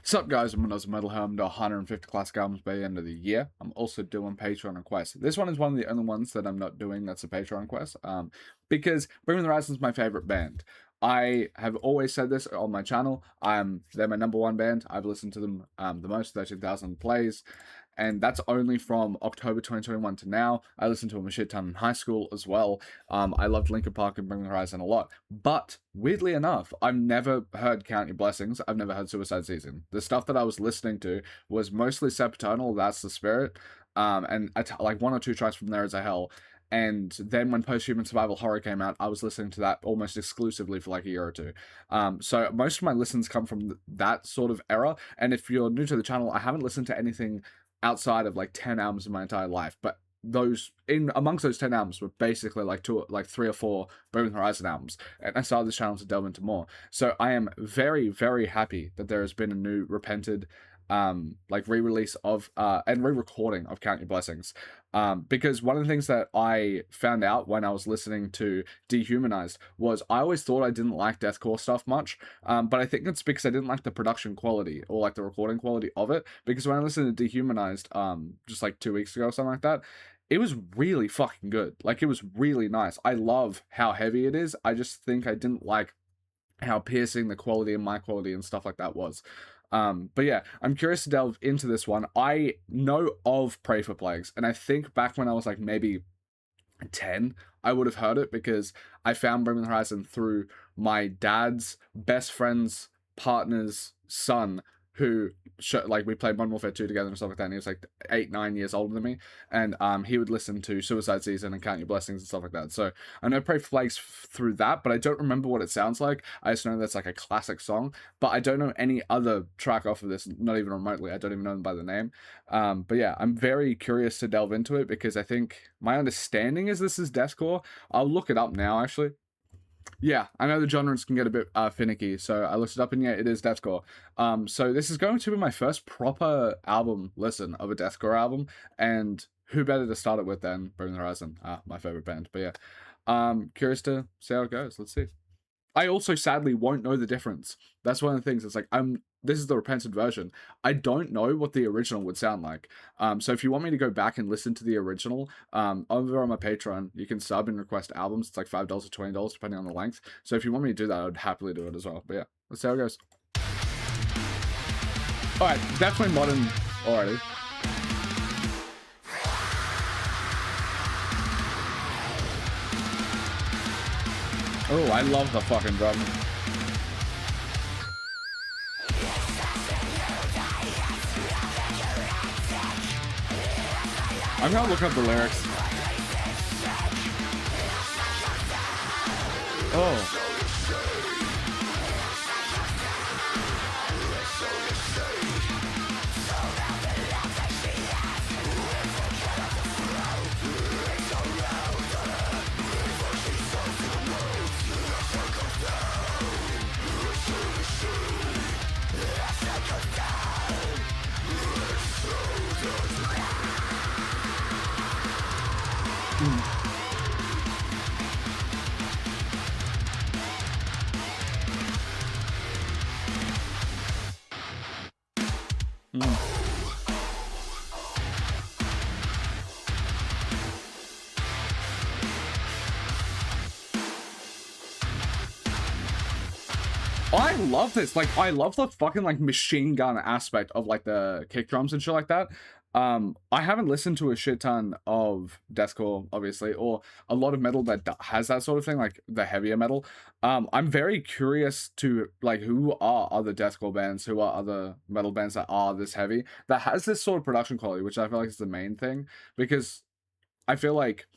Sup guys, I'm Metal Home to 150 classic albums by the end of the year. I'm also doing Patreon requests. This one is one of the only ones that I'm not doing that's a Patreon request, because Bring Me the Horizon is my favorite band. I have always said this on my channel. They're my number one band. I've listened to them the most, 13,000 plays, and that's only from October 2021 to now. I listened to them a shit ton in high school as well. I loved Linkin Park and Bring Me the Horizon a lot, but weirdly enough, I've never heard Count Your Blessings. I've never heard Suicide Season. The stuff that I was listening to was mostly Sepaternal, That's the Spirit, and like one or two tracks from There Is a Hell. And then when Post-Human Survival Horror came out, I was listening to that almost exclusively for like a year or two. So most of my listens come from that sort of era. And if you're new to the channel, I haven't listened to anything outside of like 10 albums in my entire life. But those amongst those 10 albums were basically like three or four Bring Me the Horizon albums. And I started this channel to delve into more. So I am very, very happy that there has been a new repented like re-release of and re-recording of Count Your Blessings, because one of the things that I found out when I was listening to Dehumanized was I always thought I didn't like deathcore stuff much, but I think it's because I didn't like the production quality or like the recording quality of it, because when I listened to Dehumanized just like 2 weeks ago or something like that, it was really fucking good. Like, it was really nice. I love how heavy it is. I just think I didn't like how piercing the quality and my quality and stuff like that was. But yeah, I'm curious to delve into this one. I know of Pray for Plagues, and I think back when I was like maybe 10, I would have heard it because I found Bring Me the Horizon through my dad's best friend's partner's son, who like we played Modern Warfare 2 together and stuff like that, and he was like 8-9 years older than me, and he would listen to Suicide Season and Count Your Blessings and stuff like that. So I know Pray for Plagues through that, but I don't remember what it sounds like. I just know that's like a classic song, but I don't know any other track off of this, not even remotely. I don't even know them by the name. But yeah, I'm very curious to delve into it because I think my understanding is this is deathcore. I'll look it up now actually. Yeah, I know the genres can get a bit finicky, so I looked it up, and yeah, it is deathcore. So this is going to be my first proper album listen of a deathcore album, and who better to start it with than Bring Me the Horizon, my favorite band. But yeah, curious to see how it goes. Let's see. I also sadly won't know the difference. That's one of the things. It's like this is the repentant version. I don't know what the original would sound like. So if you want me to go back and listen to the original, over on my Patreon, you can sub and request albums. It's like $5 or $20 depending on the length. So if you want me to do that, I would happily do it as well. But yeah, let's see how it goes. All right, definitely modern already. Oh, I love the fucking drum. I'm gonna look up the lyrics. Oh. I love this. Like, I love the fucking like machine gun aspect of like the kick drums and shit like that. I haven't listened to a shit ton of deathcore, obviously, or a lot of metal that has that sort of thing, like the heavier metal. I'm very curious to like who are other deathcore bands, who are other metal bands that are this heavy, that has this sort of production quality, which I feel like is the main thing, because I feel like,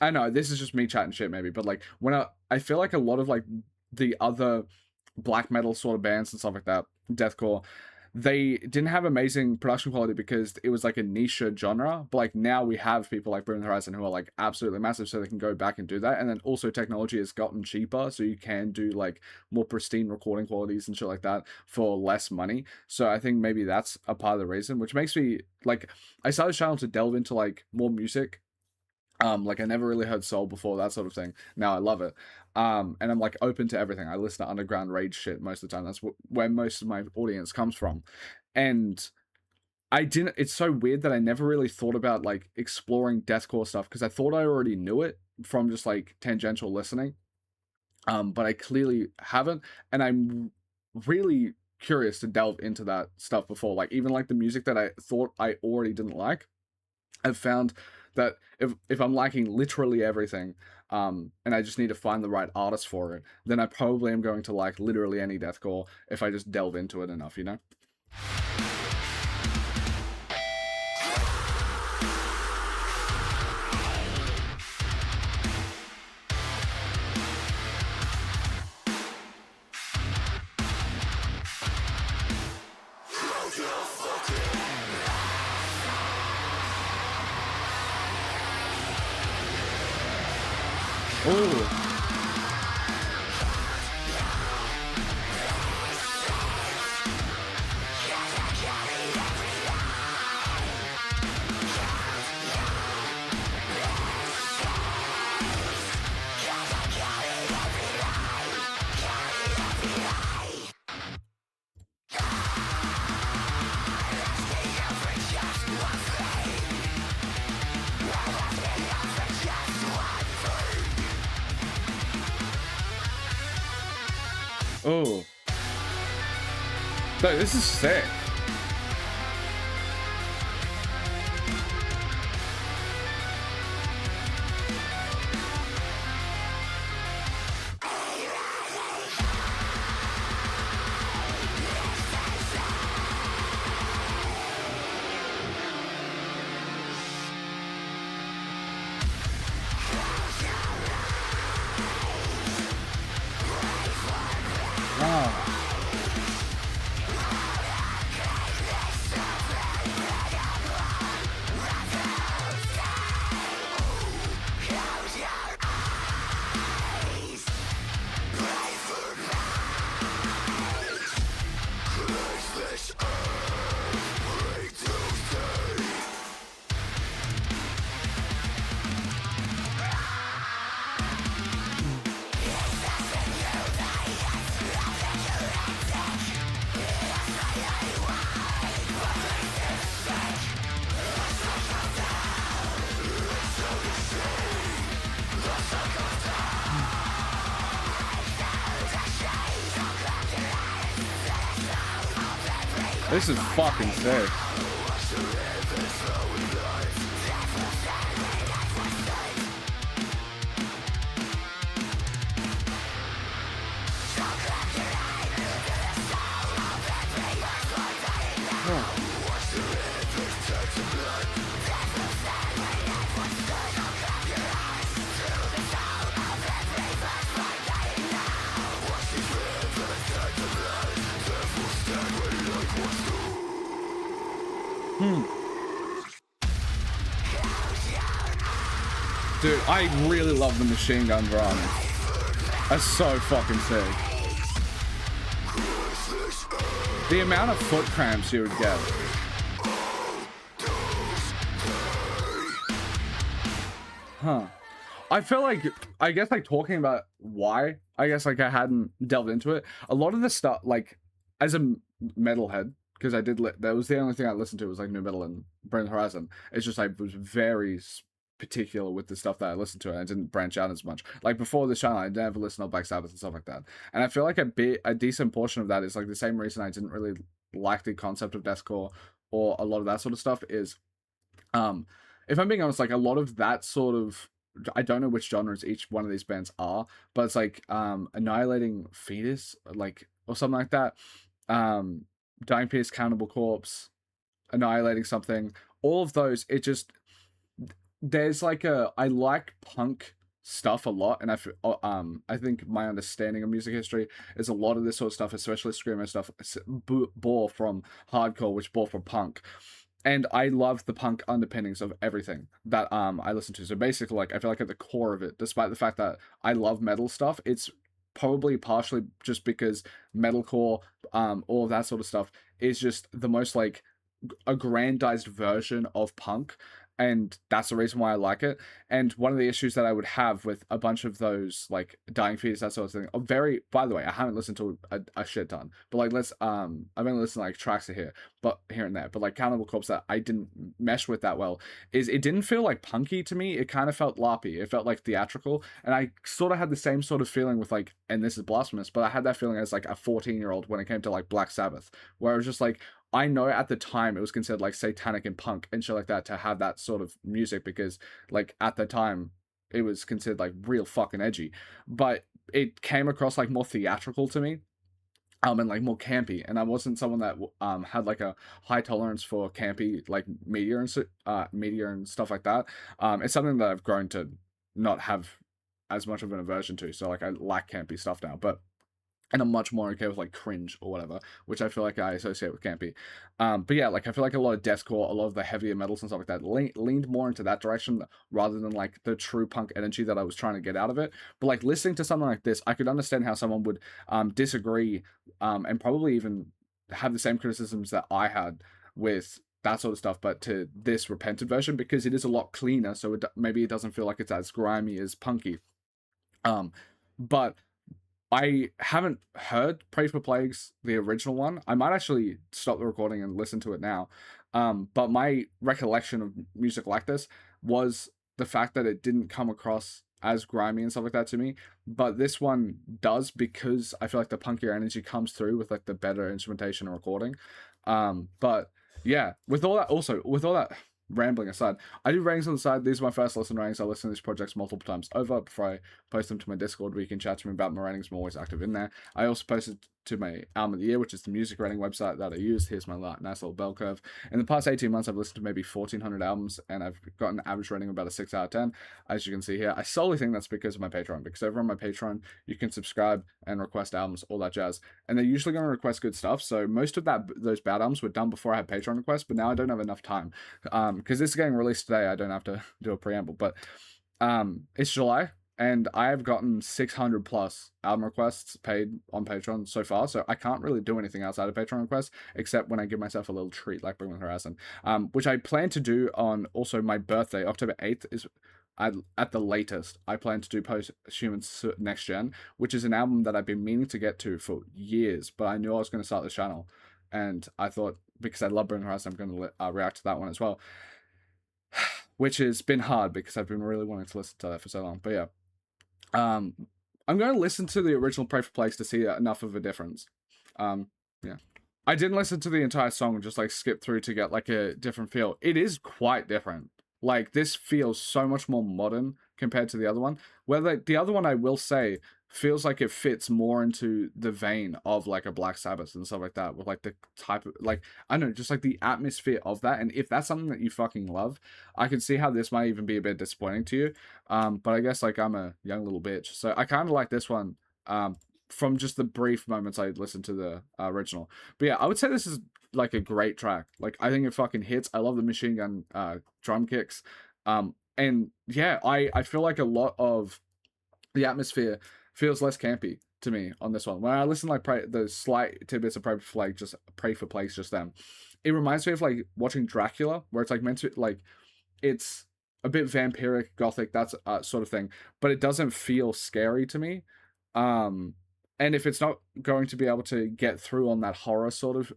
I know this is just me chatting shit maybe, but like when I feel like a lot of like the other black metal sort of bands and stuff like that, deathcore, they didn't have amazing production quality because it was like a niche genre. But like now we have people like Bring Me the Horizon who are like absolutely massive, so they can go back and do that. And then also technology has gotten cheaper, so you can do like more pristine recording qualities and shit like that for less money. So I think maybe that's a part of the reason, which makes me like, I started this channel to delve into like more music Like I never really heard soul before, that sort of thing. Now I love it. And I'm like open to everything. I listen to underground rage shit most of the time. That's where most of my audience comes from. And I didn't, it's so weird that I never really thought about like exploring deathcore stuff because I thought I already knew it from just like tangential listening. But I clearly haven't, and I'm really curious to delve into that stuff before. Like even like the music that I thought I already didn't like, I've found that if I'm liking literally everything, and I just need to find the right artist for it, then I probably am going to like literally any deathcore if I just delve into it enough, you know? Oh. Oh. No, this is sick. Wow. This is fucking sick. Dude, I really love the machine gun drum. That's so fucking sick. The amount of foot cramps you would get. Huh. I feel like, I guess like talking about why, I guess like I hadn't delved into it. A lot of the stuff, like as a metalhead, because I did, that was the only thing I listened to was like nu metal and Bring the Horizon. It's just I was very particular with the stuff that I listened to, and I didn't branch out as much. Like before this channel, I never listened to Black Sabbath and stuff like that. And I feel like a decent portion of that is like the same reason I didn't really like the concept of deathcore or a lot of that sort of stuff is, if I'm being honest, like a lot of that sort of, I don't know which genres each one of these bands are, but it's like Annihilating Fetus, like, or something like that. Dying Fetus, Cannibal Corpse, Annihilating Something. All of those, it just, there's like I like punk stuff a lot, and I think my understanding of music history is a lot of this sort of stuff, especially screamo stuff, bore from hardcore, which bore from punk. And I love the punk underpinnings of everything that I listen to. So basically, like I feel like at the core of it, despite the fact that I love metal stuff, it's probably partially just because metalcore, all of that sort of stuff is just the most like aggrandized version of punk. and that's the reason why I like it. And one of the issues that I would have with a bunch of those like Dying Fetus, that sort of thing, by the way, I haven't listened to a shit ton, but like I've only listened to like tracks here, but here and there, but like Cannibal Corpse that I didn't mesh with that well is it didn't feel like punky to me. It kind of felt larpy. It felt like theatrical, and I sort of had the same sort of feeling with like, and this is blasphemous, but I had that feeling as like a 14-year-old when it came to like Black Sabbath, where I was just like, I know at the time it was considered like satanic and punk and shit like that to have that sort of music, because like at the time it was considered like real fucking edgy, but it came across like more theatrical to me, and like more campy, and I wasn't someone that had like a high tolerance for campy like media and stuff like that. It's something that I've grown to not have as much of an aversion to, so like I like campy stuff now, but and I'm much more okay with like cringe or whatever, which I feel like I associate with campy. But yeah, like I feel like a lot of deathcore, a lot of the heavier metals and stuff like that leaned more into that direction rather than like the true punk energy that I was trying to get out of it. But like listening to something like this, I could understand how someone would disagree, and probably even have the same criticisms that I had with that sort of stuff, but to this repented version, because it is a lot cleaner, so maybe it doesn't feel like it's as grimy as punky. But I haven't heard Pray for Plagues, the original one. I might actually stop the recording and listen to it now. But my recollection of music like this was the fact that it didn't come across as grimy and stuff like that to me. But this one does, because I feel like the punkier energy comes through with like the better instrumentation and recording. But yeah, with all that rambling aside, I do ratings on the side. These are my first listen ratings. I listen to these projects multiple times over before I post them to my Discord, where you can chat to me about my ratings. I'm always active in there. I also posted to my album of the year, which is the music rating website that I use. Here's my nice little bell curve. In the past 18 months, I've listened to maybe 1,400 albums, and I've got an average rating of about a 6 out of 10. As you can see here, I solely think that's because of my Patreon, because over on my Patreon, you can subscribe and request albums, all that jazz. And they're usually going to request good stuff. So most of those bad albums were done before I had Patreon requests, but now I don't have enough time. Because this is getting released today, I don't have to do a preamble. But it's July, and I have gotten 600 plus album requests paid on Patreon so far, so I can't really do anything outside of Patreon requests, except when I give myself a little treat, like Bring With Horizon, which I plan to do on also my birthday. October 8th is, at the latest, I plan to do Post-Human Next Gen, which is an album that I've been meaning to get to for years, but I knew I was going to start this channel, and I thought, because I love Bring Horizon, I'm going to react to that one as well, which has been hard because I've been really wanting to listen to that for so long. But yeah, I'm going to listen to the original Pray for Plagues to see enough of a difference. Yeah, I didn't listen to the entire song, just like skip through to get like a different feel. It is quite different. Like, this feels so much more modern compared to the other one. Whether the other one, I will say, feels like it fits more into the vein of like a Black Sabbath and stuff like that, with like the type of, like, I don't know, just like the atmosphere of that. And if that's something that you fucking love, I can see how this might even be a bit disappointing to you. But I guess like I'm a young little bitch, so I kind of like this one, from just the brief moments I listened to the original. But yeah, I would say this is like a great track. Like, I think it fucking hits. I love the machine gun drum kicks. And yeah, I feel like a lot of the atmosphere feels less campy to me on this one. When I listen like the slight tidbits of Pray for Plagues just then, it reminds me of like watching Dracula, where it's like meant to, like, it's a bit vampiric, gothic, that's sort of thing, but it doesn't feel scary to me. And if it's not going to be able to get through on that horror sort of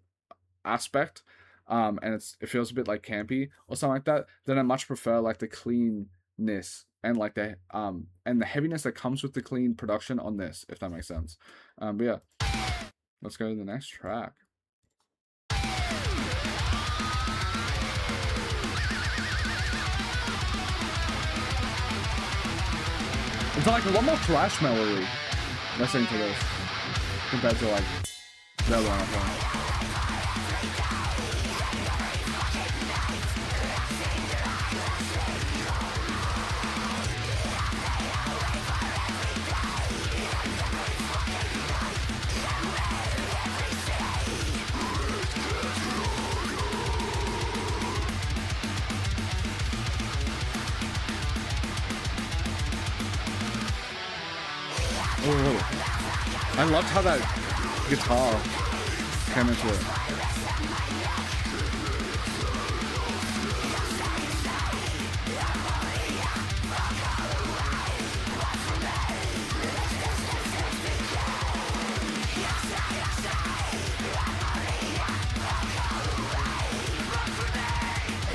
aspect, and it feels a bit like campy or something like that, then I much prefer like the cleanness and like the and the heaviness that comes with the clean production on this, if that makes sense. But yeah, let's go to the next track. It's like a lot more thrash melody listening to this compared to like the other one. I loved how that guitar came into it.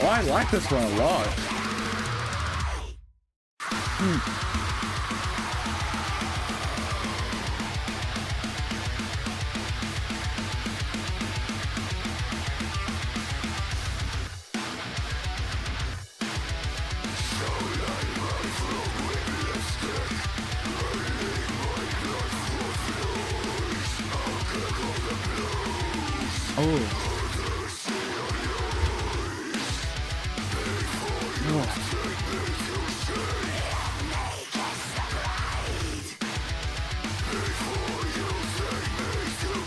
Oh, I like this one a lot. Oh.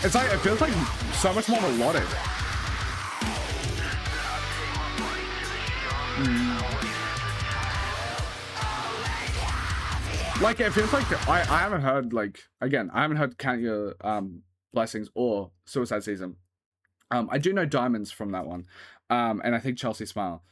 It's like, it feels like so much more melodic. Like, it feels like I haven't heard, like, again, I haven't heard Count Your Blessings or Suicide Season. I do know Diamonds from that one. And I think Chelsea Smile.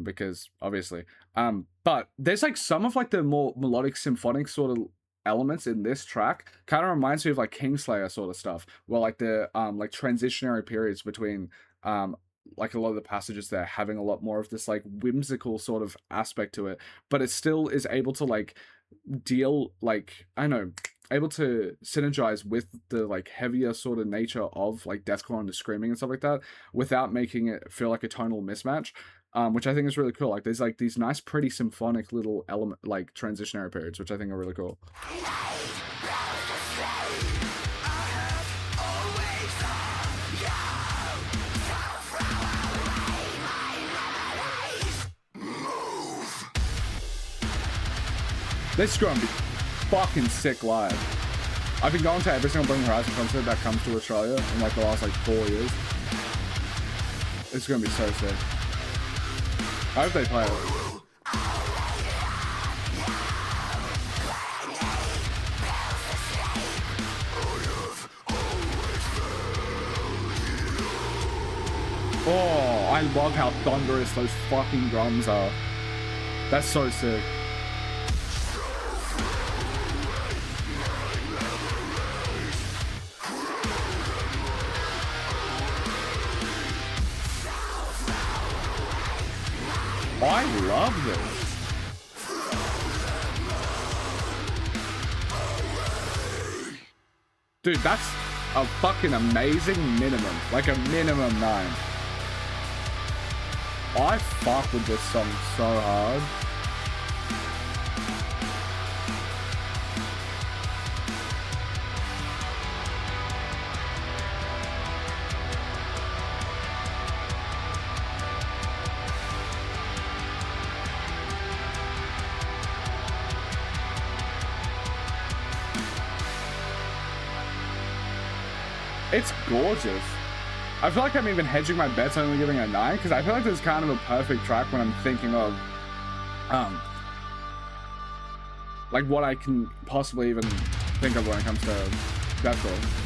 Because obviously. But there's like some of like the more melodic symphonic sort of elements in this track kind of reminds me of like Kingslayer sort of stuff, where like the like transitionary periods between like a lot of the passages there having a lot more of this like whimsical sort of aspect to it, but it still is able to like deal like, I don't know, able to synergize with the like heavier sort of nature of like deathcore and the screaming and stuff like that without making it feel like a tonal mismatch. Which I think is really cool. Like there's like these nice, pretty symphonic little element, like transitionary periods, which I think are really cool. This is gonna be fucking sick live. I've been going to every single Bring Horizon concert that comes to Australia in like the last like 4 years. It's gonna be so sick. I hope they play it. Oh, I love how thunderous those fucking drums are. That's so sick. I love this. Dude, that's a fucking amazing minimum. Like a minimum 9. I fuck with this song so hard. It's gorgeous. I feel like I'm even hedging my bets, only giving it a 9, because I feel like this is kind of a perfect track when I'm thinking of, like what I can possibly even think of when it comes to deathcore.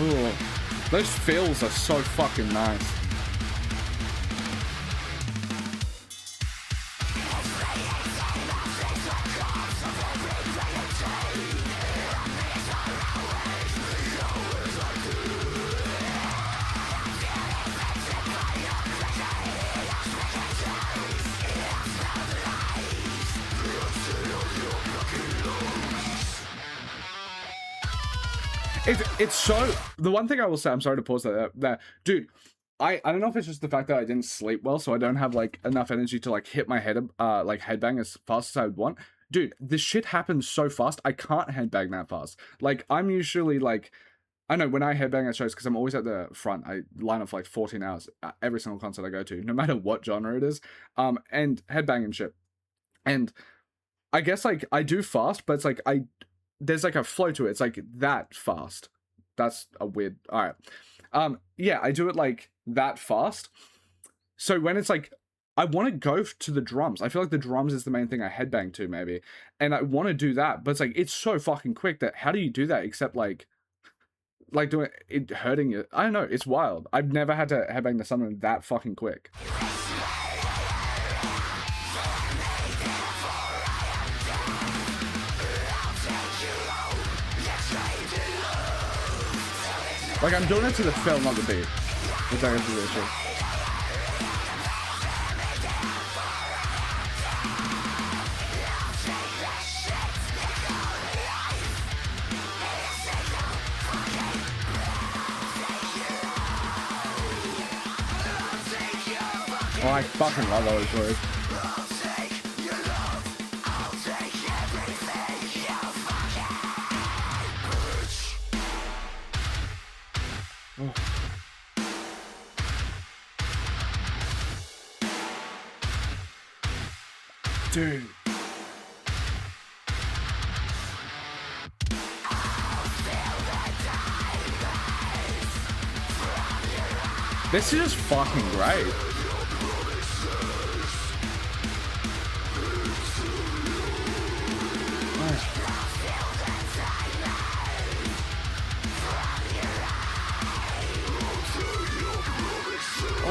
Ooh, those fills are so fucking nice. It's so, the one thing I will say, I'm sorry to pause that dude, I don't know if it's just the fact that I didn't sleep well, so I don't have like enough energy to like hit my head like headbang as fast as I would want. Dude, this shit happens so fast, I can't headbang that fast. Like I'm usually like, I know when I headbang at shows, because I'm always at the front, I line up for like 14 hours at every single concert I go to, no matter what genre it is, and headbang and shit. And I guess like I do fast, but it's like there's like a flow to it. It's like that fast. That's a weird, all right. Yeah, I do it like that fast. So when it's like, I want to go to the drums. I feel like the drums is the main thing I headbang to maybe. And I want to do that, but it's like, it's so fucking quick that how do you do that except like doing it hurting you? I don't know. It's wild. I've never had to headbang to something that fucking quick. Like, I'm doing it to the film, not the beat. Which I guess is the issue. Oh, I fucking love those words. Oh. Dude. This is just fucking great.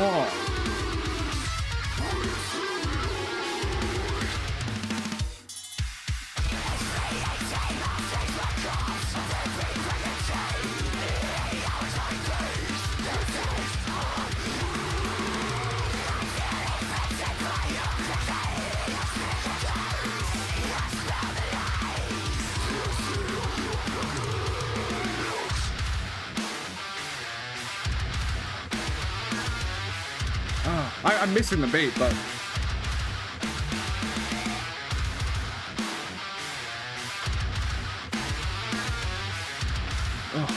Oh. I'm missing the beat, but oh.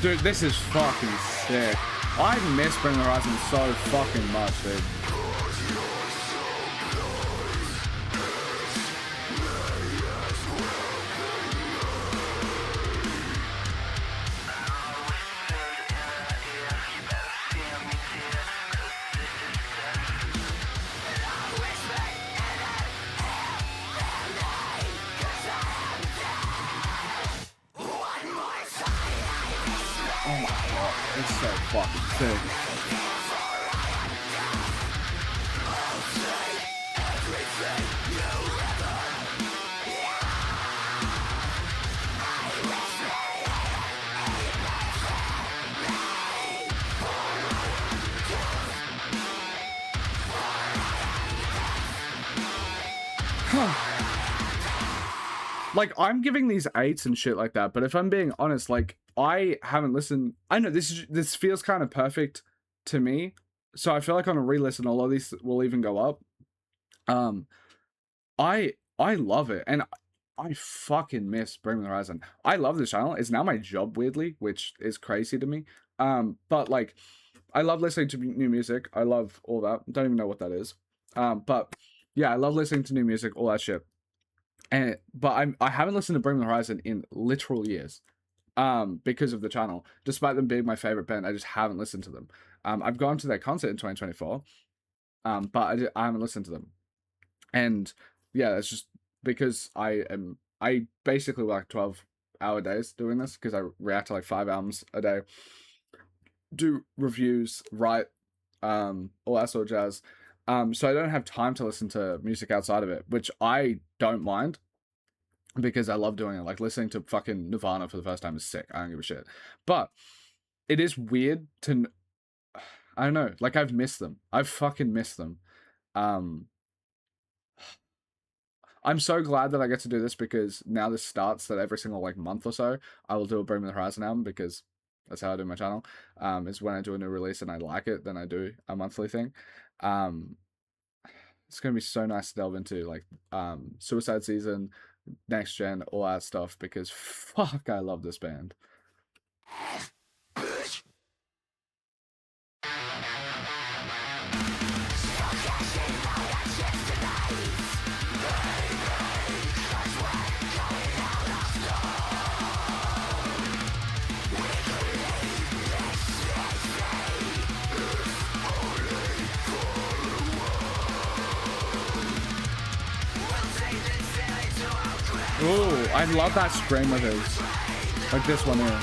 Dude, this is fucking sick. I miss Bring the Horizon so fucking much, dude. Oh my god, it's so fucking sick. Like, I'm giving these 8s and shit like that, but if I'm being honest, like, I haven't listened. I know this feels kind of perfect to me, so I feel like on a re-listen, a lot of these will even go up. I love it, and I fucking miss Bring Me the Horizon. I love this channel. It's now my job, weirdly, which is crazy to me. But like, I love listening to new music. I love all that. Don't even know what that is. But yeah, I love listening to new music, all that shit. But I haven't listened to Bring Me the Horizon in literal years. Because of the channel. Despite them being my favorite band, I just haven't listened to them. I've gone to their concert in 2024. But I haven't listened to them. And yeah, it's just because I basically work 12-hour days doing this because I react to like 5 albums a day, do reviews, write, all that sort of jazz. So I don't have time to listen to music outside of it, which I don't mind because I love doing it. Like, listening to fucking Nirvana for the first time is sick. I don't give a shit. But it is weird to, I don't know, like, I've missed them. I've fucking missed them. I'm so glad that I get to do this because now this starts that every single like month or so I will do a Bring Me the Horizon album because That's how I do my channel. Is when I do a new release and I like it, then I do a monthly thing. It's gonna be so nice to delve into like Suicide Season, Next Gen, all that stuff because fuck, I love this band. Ooh, I love that scream of his. Like this one here.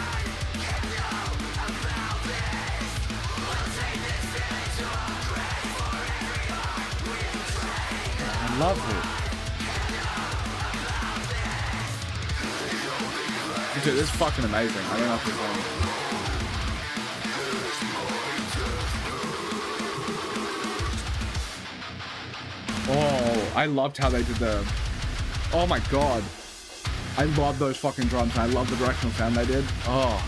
I love it. Dude, this is fucking amazing. I don't know if it's Oh, I loved how they did the... Oh my god. I love those fucking drums, and I love the directional sound they did. Oh.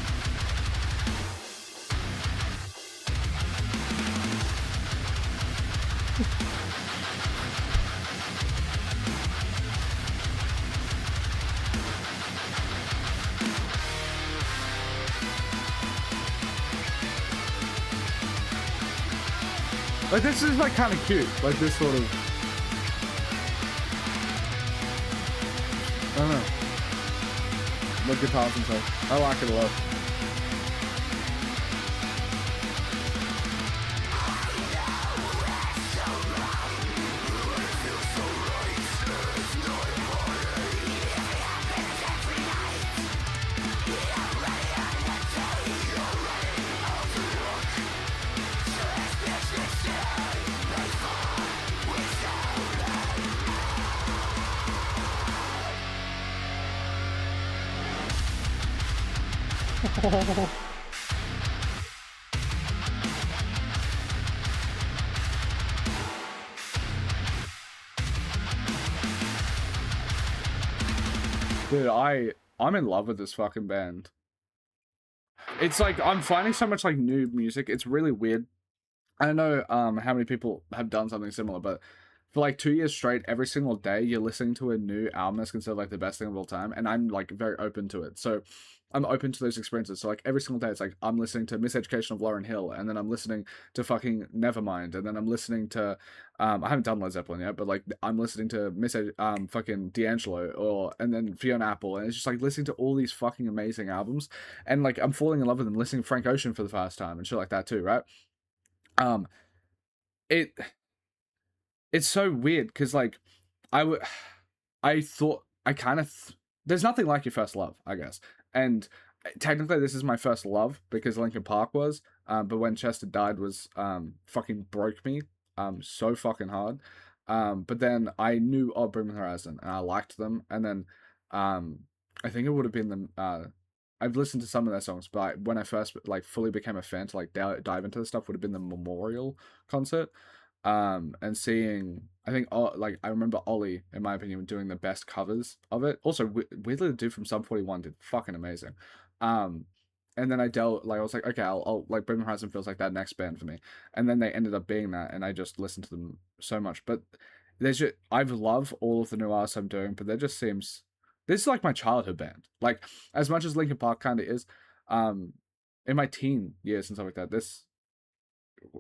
Like, this is, like, kind of cute. Like, this sort of... I don't know. The guitars and stuff. I like it a lot. Dude, I'm in love with this fucking band. It's like I'm finding so much like new music. It's really weird. I don't know how many people have done something similar, but for like 2 years straight, every single day you're listening to a new album that's considered like the best thing of all time, and I'm like very open to it. So I'm open to those experiences. So like every single day, it's like I'm listening to Miseducation of Lauryn Hill, and then I'm listening to fucking Nevermind, and then I'm listening to I haven't done Led Zeppelin yet, but like I'm listening to fucking D'Angelo, and then Fiona Apple, and it's just like listening to all these fucking amazing albums, and like I'm falling in love with them, listening to Frank Ocean for the first time and shit like that too, right? It's so weird because like I thought I kind of there's nothing like your first love, I guess, and technically this is my first love because Linkin Park was, but when Chester died was fucking broke me so fucking hard, but then I knew of Bring Me the Horizon and I liked them, and then I think it would have been the I've listened to some of their songs, but when I first like fully became a fan to like dive into the stuff would have been the Memorial concert. And seeing, I think, like I remember Ollie, in my opinion, doing the best covers of it. Also, weirdly, the dude from Sum 41 did fucking amazing. And then I was like, okay, I'll like Bring Me the Horizon feels like that next band for me. And then they ended up being that, and I just listened to them so much. But I've loved all of the new artists I'm doing, but there just seems this is like my childhood band. Like as much as Linkin Park kind of is, in my teen years and stuff like that, this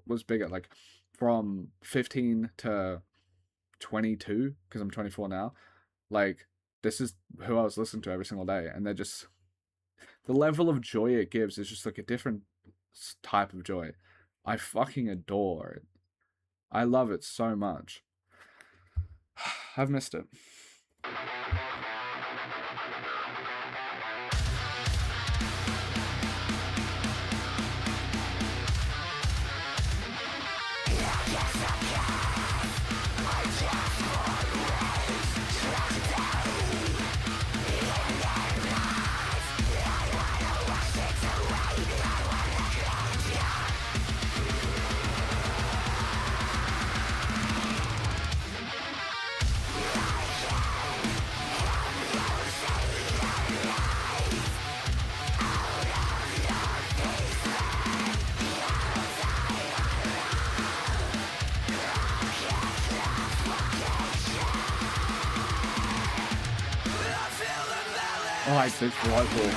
was bigger. Like from 15 to 22, because I'm 24 now, like this is who I was listening to every single day, and they're just the level of joy it gives is just like a different type of joy. I fucking adore it. I love it so much. I've missed it. Oh, it's delightful.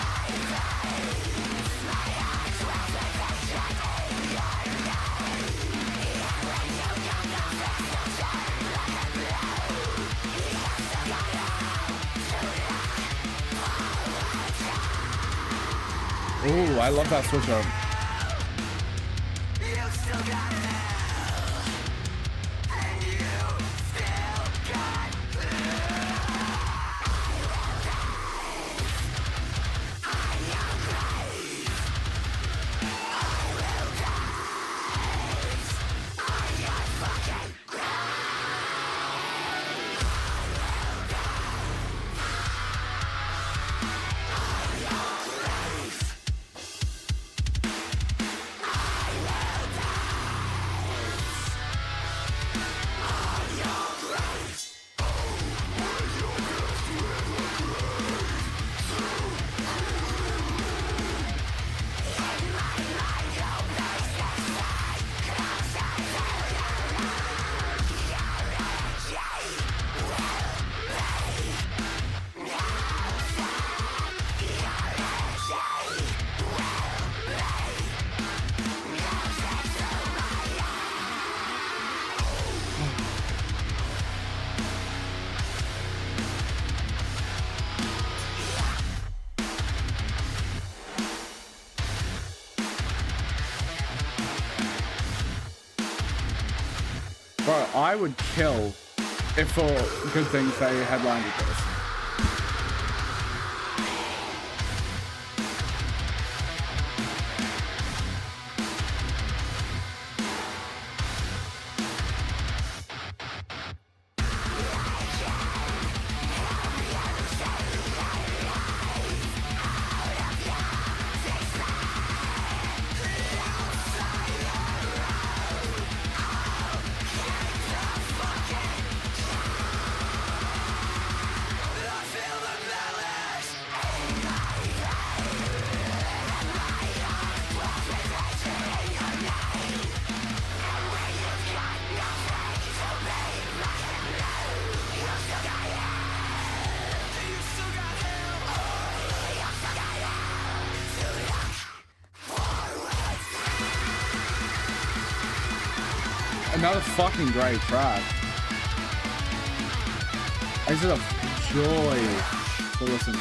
Ooh, I love that switch up. Bro, I would kill if for good things they headlined with this. Another fucking great track. It's just a joy to listen to.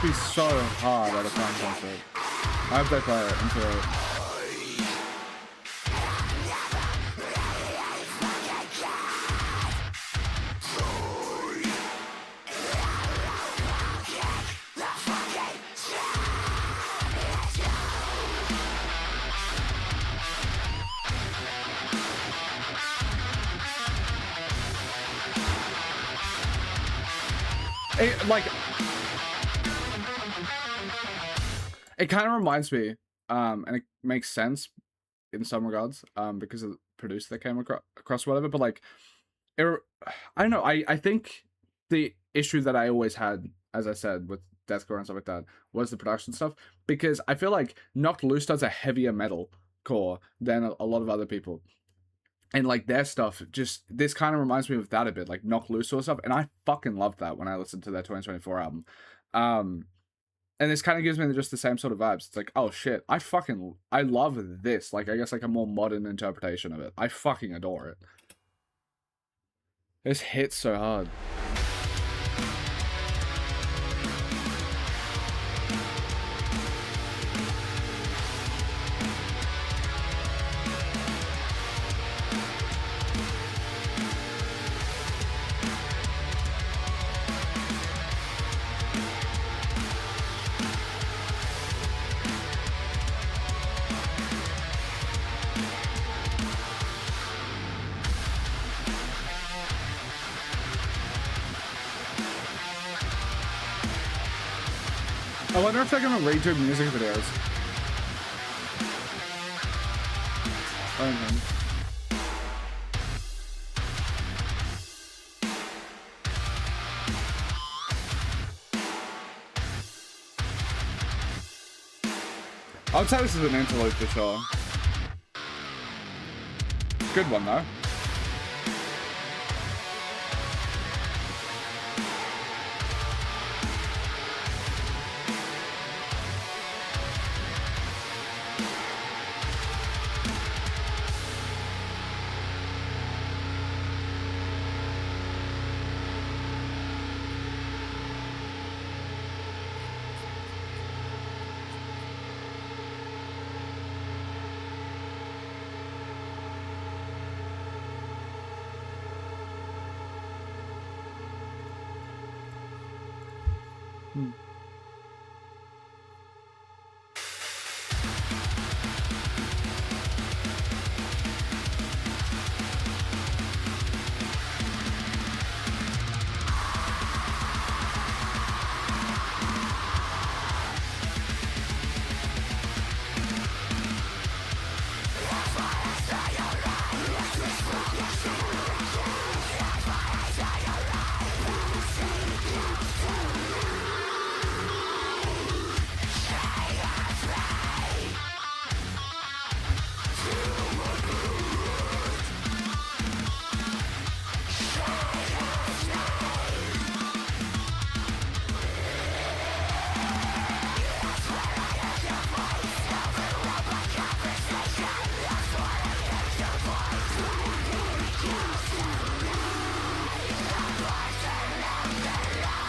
Be so hard at a fan concert. I hope they play it into it. It kind of reminds me, and it makes sense in some regards, because of the producer that came across whatever, but like, I don't know, I think the issue that I always had, as I said, with deathcore and stuff like that, was the production stuff, because I feel like Knocked Loose does a heavier metal core than a lot of other people. And like their stuff, just this kind of reminds me of that a bit, like Knocked Loose sort of stuff, and I fucking loved that when I listened to their 2024 album. And this kind of gives me just the same sort of vibes. It's like, oh shit, I love this. Like, I guess like a more modern interpretation of it. I fucking adore it. This hits so hard. I wonder if they're gonna redo music videos. Omens. I would say this is an interlude for sure. Good one though.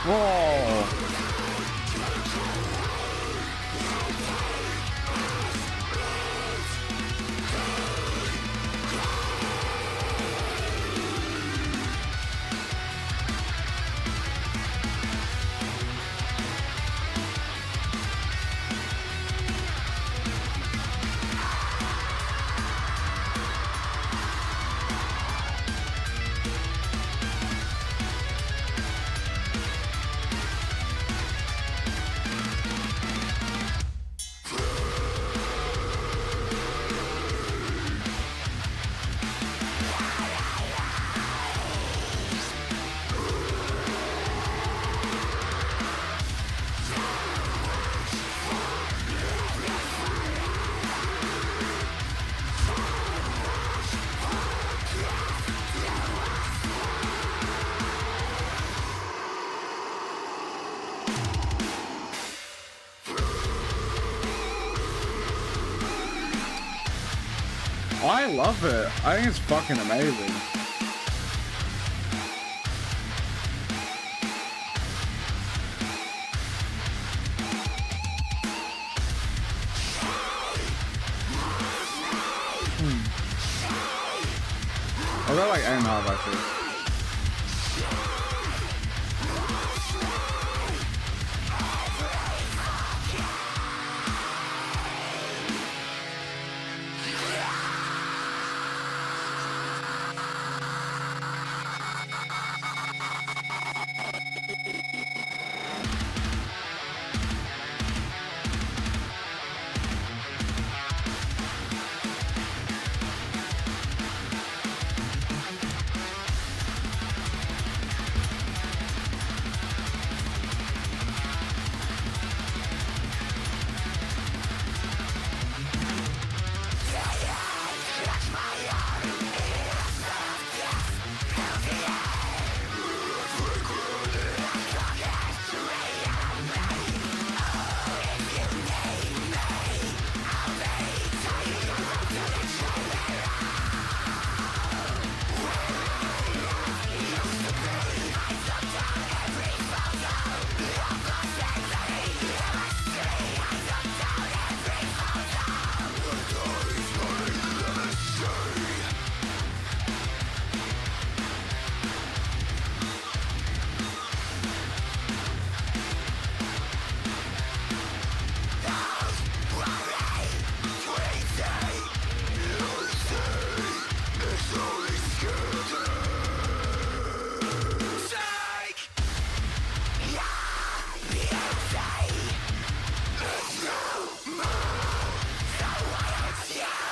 Whoa! I love it. I think it's fucking amazing. I got like 8.5 actually.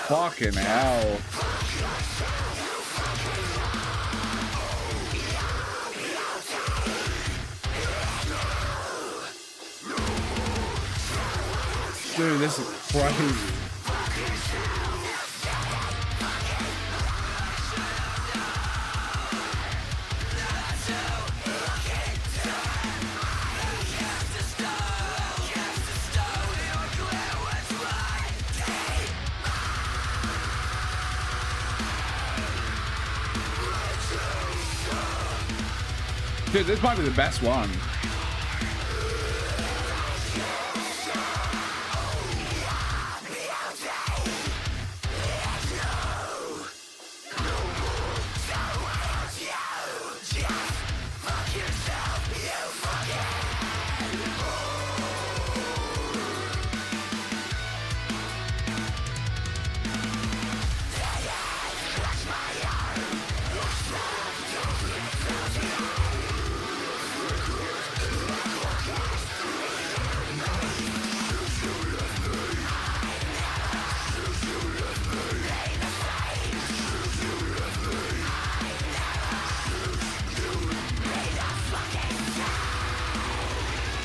Fucking hell. Dude, this is crazy. Dude, this might be the best one.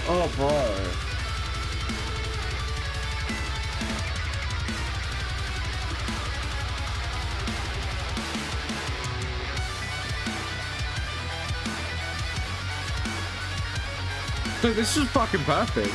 Oh, bro. Dude, this is fucking perfect.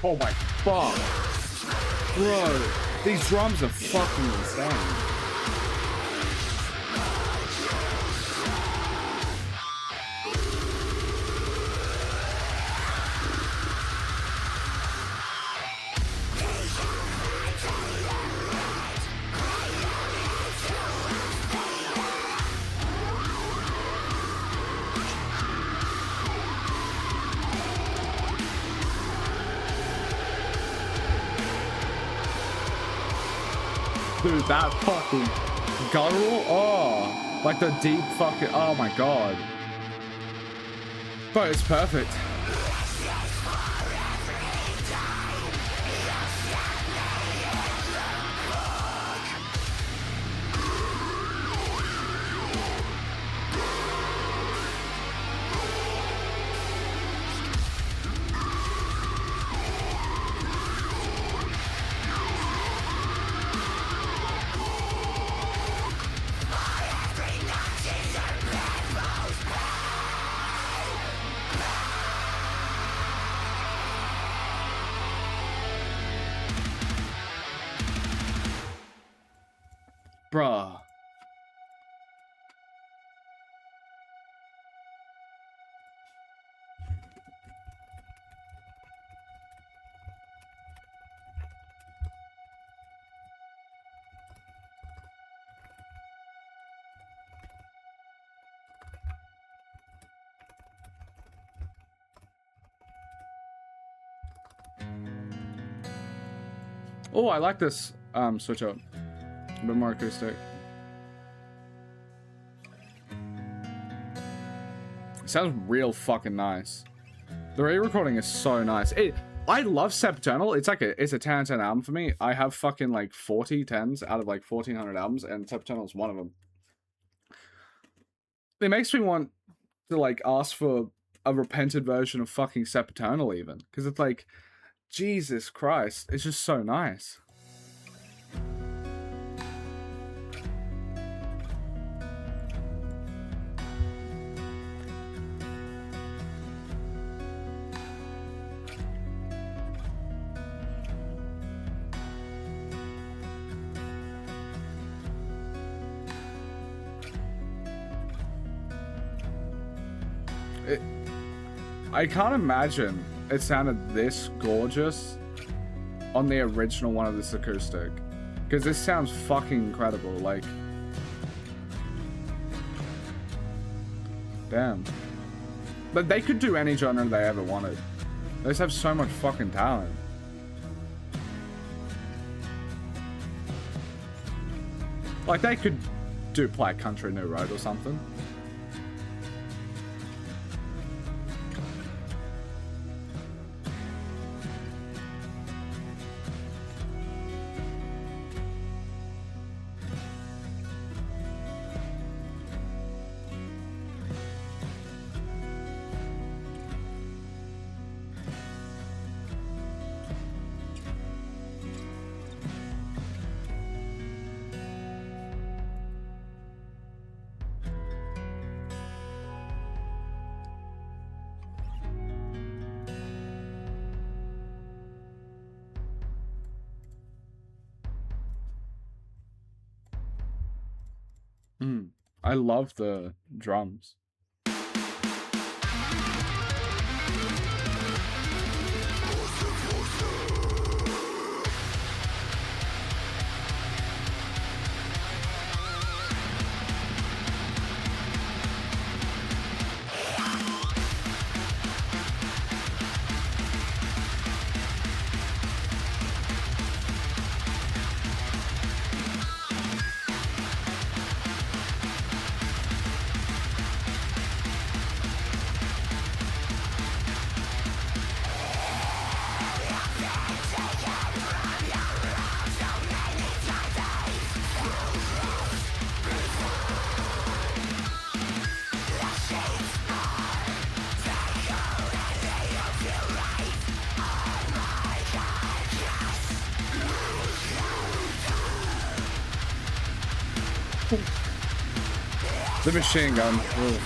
Oh my fuck. Bro, these drums are fucking insane. Dude, that fucking guttural, oh, like the deep fucking, oh my god. But it's perfect. Bruh. Oh, I like this switch up. A bit more acoustic. It sounds real fucking nice. The re-recording is so nice. I love Septurnal. It's like it's a 10 out of 10 album for me. I have fucking like 40 10s out of like 1,400 albums, and Septurnal's one of them. It makes me want to like ask for a repented version of fucking Septurnal even, because it's like, Jesus Christ, it's just so nice. I can't imagine it sounded this gorgeous on the original one of this acoustic, because this sounds fucking incredible. Like, damn. But they could do any genre they ever wanted. They just have so much fucking talent. Like, they could play Country New Road or something. I love the drums. The machine gun. Ooh.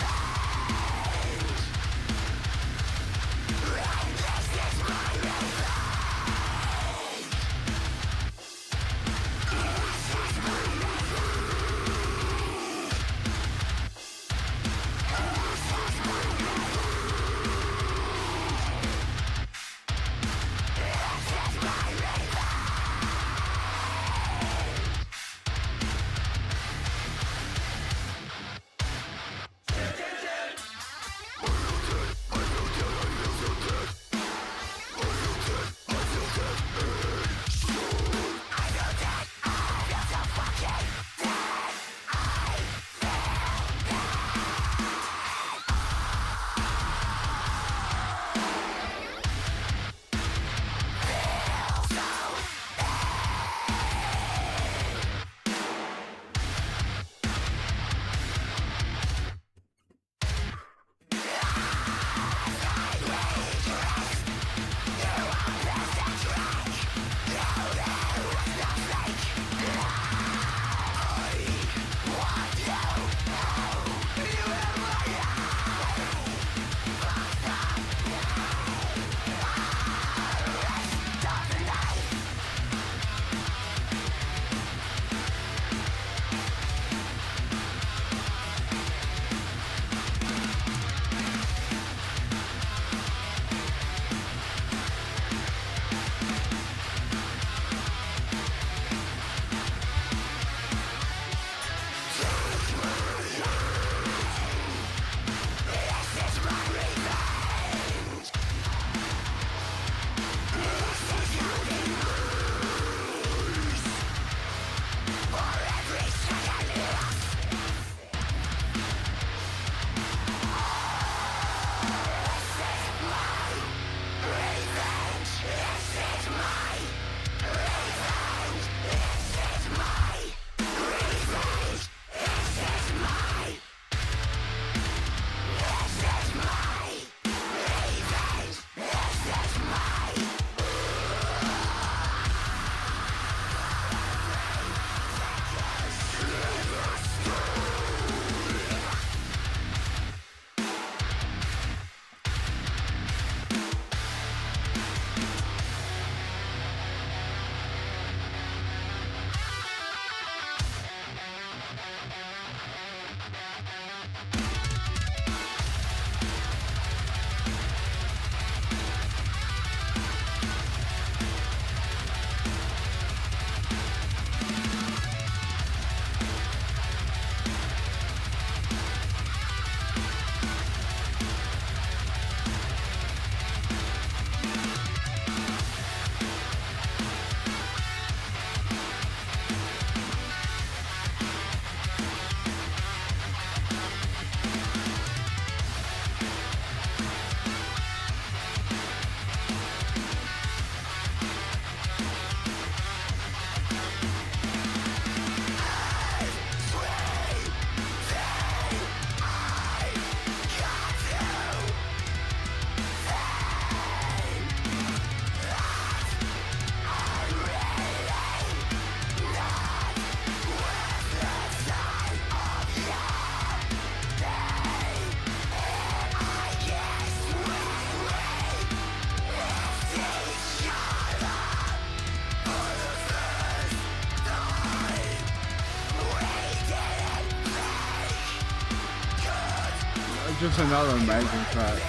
Just another amazing track.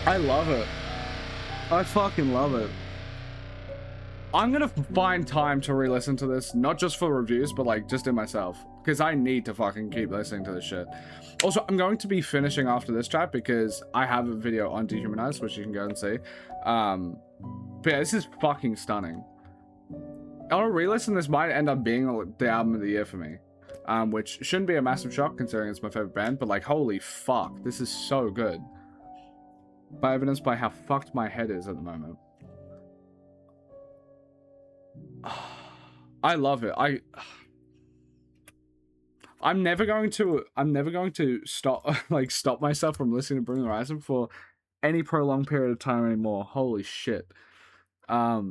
I love it. I fucking love it. I'm gonna find time to re-listen to this, not just for reviews, but like just in myself, because I need to fucking keep listening to this shit. Also, I'm going to be finishing after this track because I have a video on Dehumanized, which you can go and see. But yeah, this is fucking stunning. On a re-listen, this might end up being the album of the year for me, which shouldn't be a massive shock considering it's my favorite band. But like, holy fuck, this is so good. By evidence by how fucked my head is at the moment. I love it. I'm never going to stop myself from listening to Bring the Horizon for any prolonged period of time anymore. Holy shit. Yeah,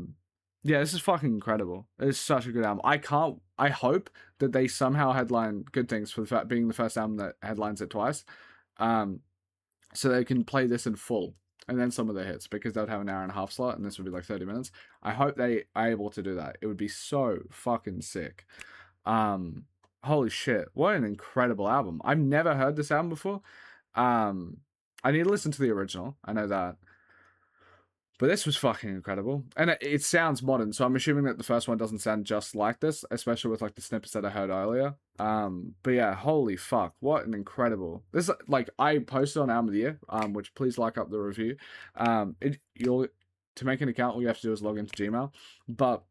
this is fucking incredible. It's such a good album. I hope that they somehow headline Good Things for the fact being the first album that headlines it twice. So they can play this in full and then some of the hits, because they'd have an hour and a half slot and this would be like 30 minutes. I hope they are able to do that. It would be so fucking sick. Holy shit, what an incredible album. I've never heard this album before. I need to listen to the original, I know that. But this was fucking incredible. And it sounds modern, so I'm assuming that the first one doesn't sound just like this, especially with like the snippets that I heard earlier. But yeah, holy fuck, what an incredible. This, like, I posted on Album of the Year, which please like up the review. To make an account, all you have to do is log into Gmail. But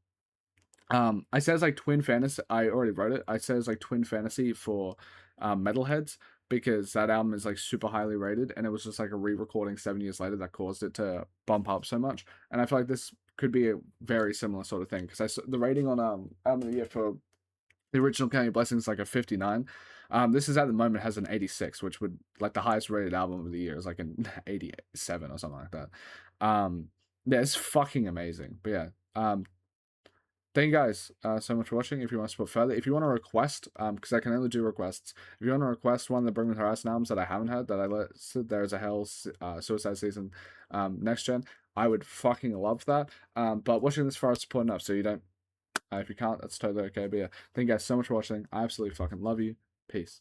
I says like Twin Fantasy, I already wrote it. I says like Twin Fantasy for metalheads, because that album is like super highly rated, and it was just like a re-recording 7 years later that caused it to bump up so much. And I feel like this could be a very similar sort of thing, because I saw the rating on Album of the Year for the original Count Your Blessings is like a 59. This is at the moment has an 86, which would, like, the highest rated album of the year is like an 87 or something like that. Yeah, it's fucking amazing. But yeah, thank you guys so much for watching. If you want to support further, if you want to request, because I can only do requests. If you want to request one of the Bring Me the Horizon albums that I haven't heard, that I listed, There's a Hell, Suicide Season, Next Gen, I would fucking love that. But watching this far is important enough, so you don't, if you can't, that's totally okay. But yeah, thank you guys so much for watching. I absolutely fucking love you. Peace.